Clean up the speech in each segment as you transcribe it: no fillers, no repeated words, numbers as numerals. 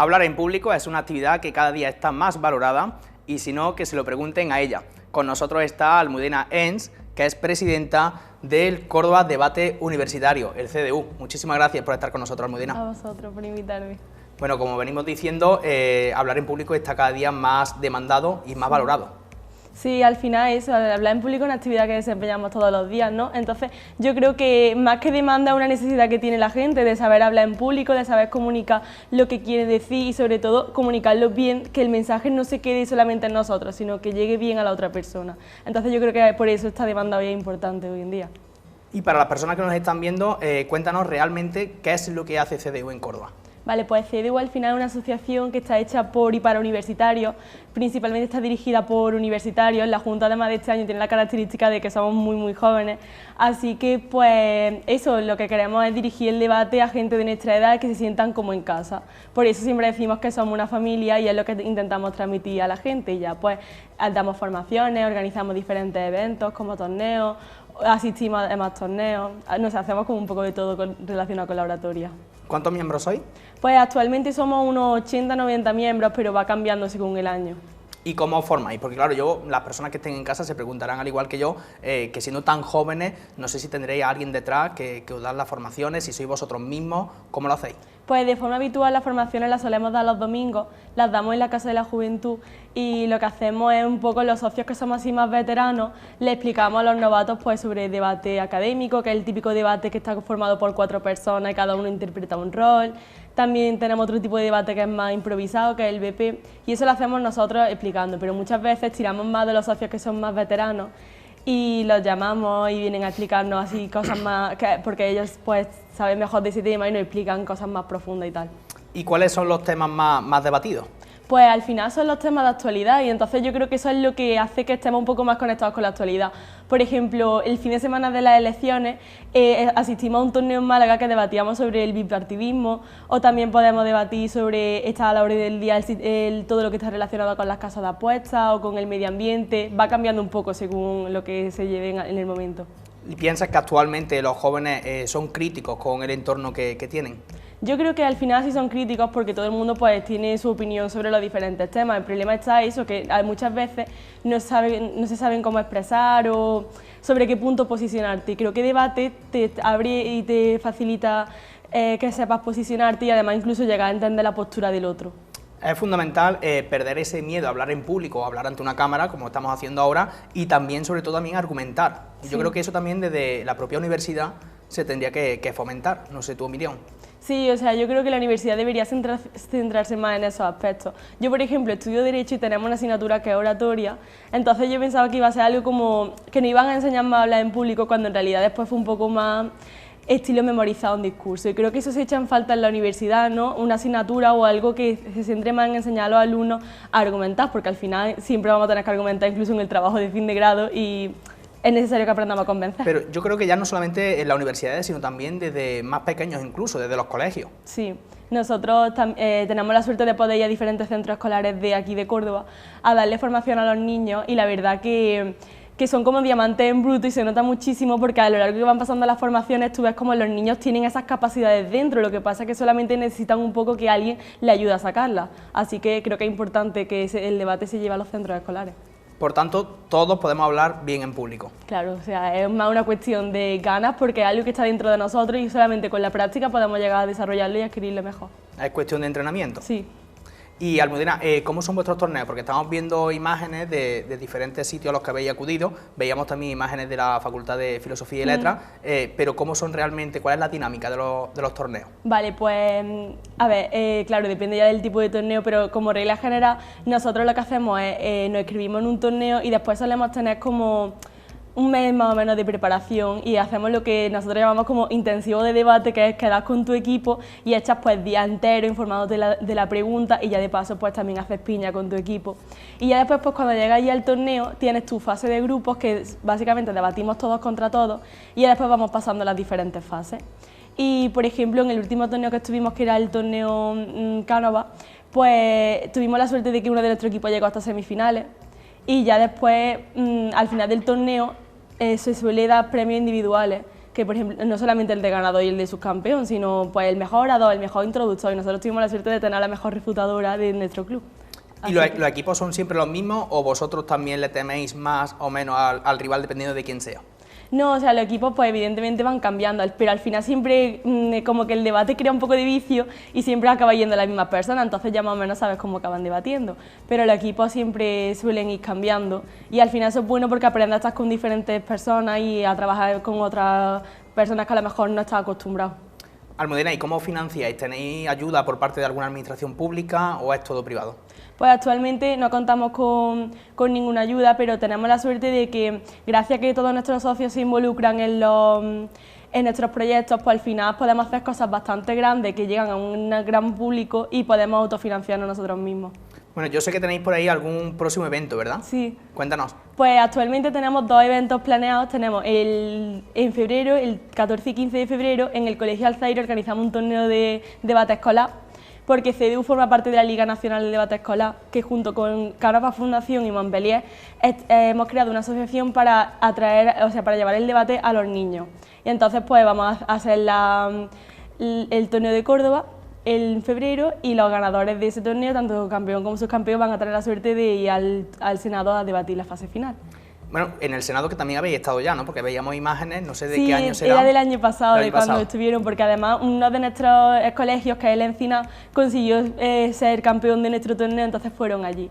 Hablar en público es una actividad que cada día está más valorada y si no, que se lo pregunten a ella. Con nosotros está Almudena Ens, que es presidenta del Córdoba Debate Universitario, el CDU. Muchísimas gracias por estar con nosotros, Almudena. A vosotros por invitarme. Bueno, como venimos diciendo, hablar en público está cada día más demandado y más valorado. Sí, al final eso, hablar en público es una actividad que desempeñamos todos los días, ¿no? Entonces yo creo que más que demanda una necesidad que tiene la gente de saber hablar en público, de saber comunicar lo que quiere decir y sobre todo comunicarlo bien, que el mensaje no se quede solamente en nosotros, sino que llegue bien a la otra persona. Entonces yo creo que por eso esta demanda hoy es importante hoy en día. Y para las personas que nos están viendo, cuéntanos realmente qué es lo que hace CDU en Córdoba. Vale, pues CDU al final es una asociación que está hecha por y para universitarios, principalmente está dirigida por universitarios. La Junta además de este año tiene la característica de que somos muy jóvenes, así que pues eso, lo que queremos es dirigir el debate a gente de nuestra edad que se sientan como en casa. Por eso siempre decimos que somos una familia y es lo que intentamos transmitir a la gente. Y ya pues damos formaciones, organizamos diferentes eventos como torneos, asistimos a más torneos, nos hacemos como un poco de todo relacionado con la oratoria. ¿Cuántos miembros sois? Pues actualmente somos unos 80-90 miembros, pero va cambiando según el año. ¿Y cómo os formáis? Porque claro, las personas que estén en casa se preguntarán, al igual que yo, que siendo tan jóvenes, no sé si tendréis a alguien detrás que os da las formaciones, si sois vosotros mismos, ¿cómo lo hacéis? Pues de forma habitual las formaciones las solemos dar los domingos, las damos en la Casa de la Juventud y lo que hacemos es un poco los socios que somos así más veteranos, le explicamos a los novatos pues sobre debate académico, que es el típico debate que está formado por 4 personas y cada uno interpreta un rol. También tenemos otro tipo de debate que es más improvisado, que es el BP, y eso lo hacemos nosotros explicando, pero muchas veces tiramos más de los socios que son más veteranos y los llamamos y vienen a explicarnos así cosas más, porque ellos pues saben mejor de ese tema y nos explican cosas más profundas y tal. ¿Y cuáles son los temas más debatidos? Pues al final son los temas de actualidad y entonces yo creo que eso es lo que hace que estemos un poco más conectados con la actualidad. Por ejemplo, el fin de semana de las elecciones asistimos a un torneo en Málaga que debatíamos sobre el bipartidismo, o también podemos debatir sobre, está a la hora del día todo lo que está relacionado con las casas de apuestas o con el medio ambiente, va cambiando un poco según lo que se lleve en el momento. ¿Y piensas que actualmente los jóvenes son críticos con el entorno que tienen? Yo creo que al final sí son críticos porque todo el mundo pues tiene su opinión sobre los diferentes temas. El problema está eso, que muchas veces no se saben cómo expresar o sobre qué punto posicionarte. Y creo que debate te abre y te facilita que sepas posicionarte y además incluso llegar a entender la postura del otro. Es fundamental perder ese miedo a hablar en público, a hablar ante una cámara, como estamos haciendo ahora, y también, sobre todo, también argumentar. Sí. Yo creo que eso también desde la propia universidad se tendría que fomentar. No sé tu opinión. Sí, o sea, yo creo que la universidad debería centrarse más en esos aspectos. Yo, por ejemplo, estudio Derecho y tenemos una asignatura que es oratoria, entonces yo pensaba que iba a ser algo como que nos iban a enseñar más a hablar en público, cuando en realidad después fue un poco más estilo memorizado en discurso, y creo que eso se echa en falta en la universidad, ¿no? Una asignatura o algo que se centre más en enseñar a los alumnos a argumentar, porque al final siempre vamos a tener que argumentar incluso en el trabajo de fin de grado y es necesario que aprendamos a convencer. Pero yo creo que ya no solamente en las universidades, sino también desde más pequeños incluso, desde los colegios. Sí, nosotros tenemos la suerte de poder ir a diferentes centros escolares de aquí de Córdoba a darle formación a los niños y la verdad que son como diamantes en bruto y se nota muchísimo porque a lo largo que van pasando las formaciones tú ves como los niños tienen esas capacidades dentro, lo que pasa es que solamente necesitan un poco que alguien les ayude a sacarlas. Así que creo que es importante que el debate se lleve a los centros escolares. Por tanto, todos podemos hablar bien en público. Claro, o sea, es más una cuestión de ganas porque es algo que está dentro de nosotros y solamente con la práctica podemos llegar a desarrollarlo y adquirirlo mejor. Es cuestión de entrenamiento. Sí. Y Almudena, ¿cómo son vuestros torneos? Porque estamos viendo imágenes de diferentes sitios a los que habéis acudido, veíamos también imágenes de la Facultad de Filosofía y Letras, pero ¿cómo son realmente, cuál es la dinámica de los torneos? Vale, pues, a ver, claro, depende ya del tipo de torneo, pero como regla general, nosotros lo que hacemos es, nos escribimos en un torneo y después solemos tener como un mes más o menos de preparación y hacemos lo que nosotros llamamos como intensivo de debate, que es quedar con tu equipo y echas pues día entero informándote de la pregunta y ya de paso pues también haces piña con tu equipo. Y ya después pues cuando llegas ya al torneo tienes tu fase de grupos que básicamente debatimos todos contra todos y ya después vamos pasando las diferentes fases. Y por ejemplo en el último torneo que estuvimos, que era el torneo Cánova, pues tuvimos la suerte de que uno de nuestro equipo llegó hasta semifinales. Y ya después, al final del torneo, se suele dar premios individuales, que por ejemplo, no solamente el de ganador y el de subcampeón, sino pues el mejor orador, el mejor introductor, y nosotros tuvimos la suerte de tener a la mejor refutadora de nuestro club. ¿Y los equipos son siempre los mismos o vosotros también le teméis más o menos al rival dependiendo de quién sea? No, o sea, los equipos pues evidentemente van cambiando, pero al final siempre como que el debate crea un poco de vicio y siempre acaba yendo las mismas personas, entonces ya más o menos sabes cómo acaban debatiendo. Pero los equipos siempre suelen ir cambiando y al final eso es bueno porque aprendes a estar con diferentes personas y a trabajar con otras personas que a lo mejor no estás acostumbrado. Almudena, ¿y cómo financiáis? ¿Tenéis ayuda por parte de alguna administración pública o es todo privado? Pues actualmente no contamos con ninguna ayuda, pero tenemos la suerte de que gracias a que todos nuestros socios se involucran en nuestros proyectos, pues al final podemos hacer cosas bastante grandes que llegan a un gran público y podemos autofinanciarnos nosotros mismos. Bueno, yo sé que tenéis por ahí algún próximo evento, ¿verdad? Sí. Cuéntanos. Pues actualmente tenemos 2 eventos planeados, tenemos en febrero, el 14 y 15 de febrero, en el Colegio Alzaire organizamos un torneo de debate escolar, porque CDU forma parte de la Liga Nacional de Debate Escolar, que junto con Canova Fundación y Montpellier hemos creado una asociación para atraer, o sea, para llevar el debate a los niños. Y entonces pues vamos a hacer el torneo de Córdoba en febrero y los ganadores de ese torneo, tanto campeón como subcampeón, van a tener la suerte de ir al Senado a debatir la fase final. Bueno, en el Senado que también habéis estado ya, ¿no? Porque veíamos imágenes, no sé de sí, qué año será. Era del año pasado, de cuando estuvieron, porque además uno de nuestros colegios, que es el Encina, consiguió ser campeón de nuestro torneo, entonces fueron allí.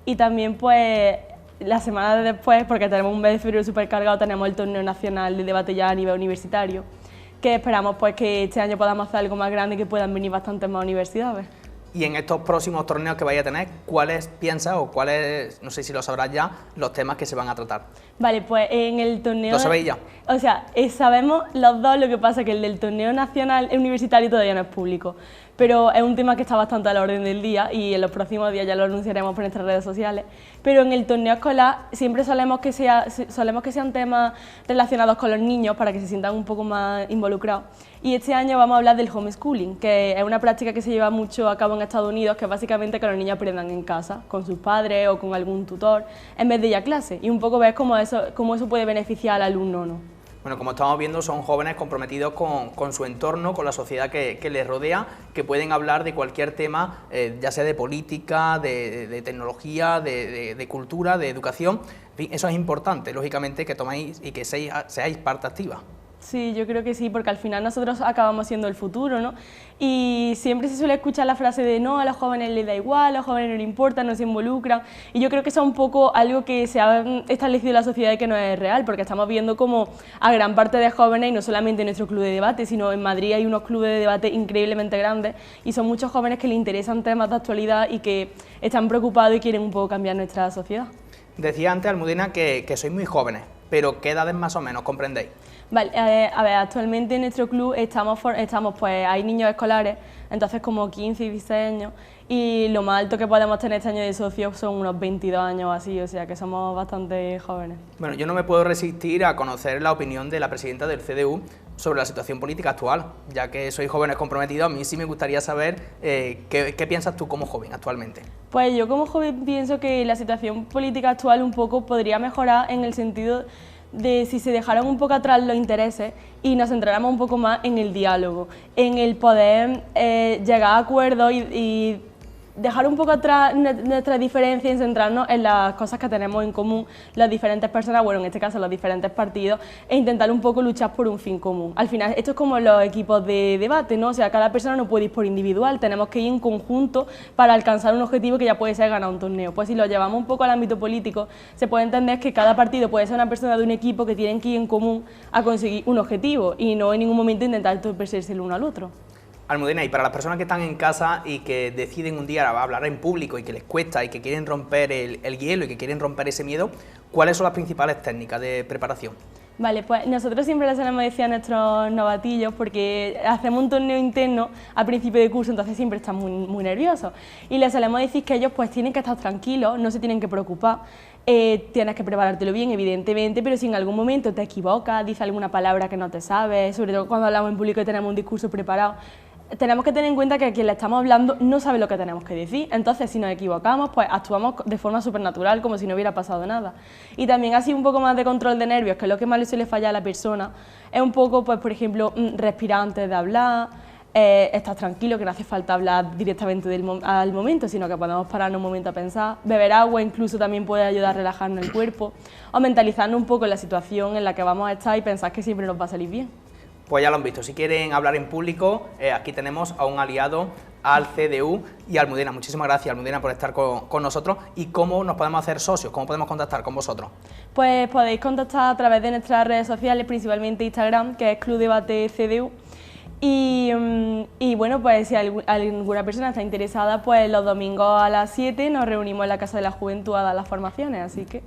Y también pues la semana después, porque tenemos un mes de febrero súper cargado, tenemos el torneo nacional de debate ya a nivel universitario, que esperamos pues que este año podamos hacer algo más grande y que puedan venir bastantes más universidades. Y en estos próximos torneos que vais a tener, ¿cuáles piensas o cuáles, no sé si lo sabrás ya, los temas que se van a tratar? Vale, pues en el torneo... ¿Lo sabéis ya? O sea, sabemos los dos, lo que pasa es que el del torneo nacional universitario todavía no es público, pero es un tema que está bastante a la orden del día y en los próximos días ya lo anunciaremos por nuestras redes sociales. Pero en el torneo escolar siempre solemos que sean temas relacionados con los niños para que se sientan un poco más involucrados. Y este año vamos a hablar del homeschooling, que es una práctica que se lleva mucho a cabo en Estados Unidos, que es básicamente que los niños aprendan en casa, con sus padres o con algún tutor, en vez de ir a clase, y un poco ver cómo eso puede beneficiar al alumno, ¿no? Bueno, como estamos viendo, son jóvenes comprometidos con su entorno, con la sociedad que les rodea, que pueden hablar de cualquier tema, ya sea de política, de tecnología, de cultura, de educación. En fin, eso es importante, lógicamente, que toméis y que seáis parte activa. Sí, yo creo que sí, porque al final nosotros acabamos siendo el futuro, ¿no? Y siempre se suele escuchar la frase de no, a los jóvenes les da igual, a los jóvenes no les importa, no se involucran, y yo creo que eso es un poco algo que se ha establecido en la sociedad y que no es real, porque estamos viendo como a gran parte de jóvenes, y no solamente en nuestro club de debate, sino en Madrid hay unos clubes de debate increíblemente grandes, y son muchos jóvenes que les interesan temas de actualidad y que están preocupados y quieren un poco cambiar nuestra sociedad. Decía antes, Almudena, que sois muy jóvenes, pero ¿qué edades más o menos comprendéis? Vale, a ver, actualmente en nuestro club estamos pues hay niños escolares, entonces como 15 y 16 años, y lo más alto que podemos tener este año de socios son unos 22 años o así, o sea que somos bastante jóvenes. Bueno, yo no me puedo resistir a conocer la opinión de la presidenta del CDU sobre la situación política actual, ya que sois jóvenes comprometidos, a mí sí me gustaría saber qué piensas tú como joven actualmente. Pues yo como joven pienso que la situación política actual un poco podría mejorar en el sentido de si se dejaran un poco atrás los intereses y nos centráramos un poco más en el diálogo, en el poder llegar a acuerdos y dejar un poco atrás nuestras diferencias y centrarnos en las cosas que tenemos en común las diferentes personas, bueno, en este caso los diferentes partidos, e intentar un poco luchar por un fin común. Al final, esto es como los equipos de debate, ¿no? O sea, cada persona no puede ir por individual, tenemos que ir en conjunto para alcanzar un objetivo que ya puede ser ganar un torneo. Pues si lo llevamos un poco al ámbito político, se puede entender que cada partido puede ser una persona de un equipo que tienen que ir en común a conseguir un objetivo y no en ningún momento intentar entorpecerse el uno al otro. Almudena, y para las personas que están en casa y que deciden un día hablar en público y que les cuesta y que quieren romper el hielo y que quieren romper ese miedo, ¿cuáles son las principales técnicas de preparación? Vale, pues nosotros siempre les solemos decir a nuestros novatillos, porque hacemos un torneo interno a principio de curso, entonces siempre están muy nerviosos, y les solemos decir que ellos pues tienen que estar tranquilos, no se tienen que preocupar, tienes que preparártelo bien, evidentemente, pero si en algún momento te equivocas, dices alguna palabra que no te sabes, sobre todo cuando hablamos en público y tenemos un discurso preparado, tenemos que tener en cuenta que a quien le estamos hablando no sabe lo que tenemos que decir, entonces si nos equivocamos, pues actuamos de forma supernatural, como si no hubiera pasado nada. Y también así un poco más de control de nervios, que es lo que más le suele fallar a la persona, es un poco, pues por ejemplo, respirar antes de hablar, estar tranquilo, que no hace falta hablar directamente al momento, sino que podemos pararnos un momento a pensar, beber agua incluso también puede ayudar a relajarnos el cuerpo, o mentalizarnos un poco en la situación en la que vamos a estar y pensar que siempre nos va a salir bien. Pues ya lo han visto, si quieren hablar en público, aquí tenemos a un aliado al CDU y Almudena. Muchísimas gracias, Almudena, por estar con nosotros. ¿Y cómo nos podemos hacer socios? ¿Cómo podemos contactar con vosotros? Pues podéis contactar a través de nuestras redes sociales, principalmente Instagram, que es Club Debate CDU. Y bueno, pues si alguna persona está interesada, pues los domingos a las 7 nos reunimos en la Casa de la Juventud a dar las formaciones, así que...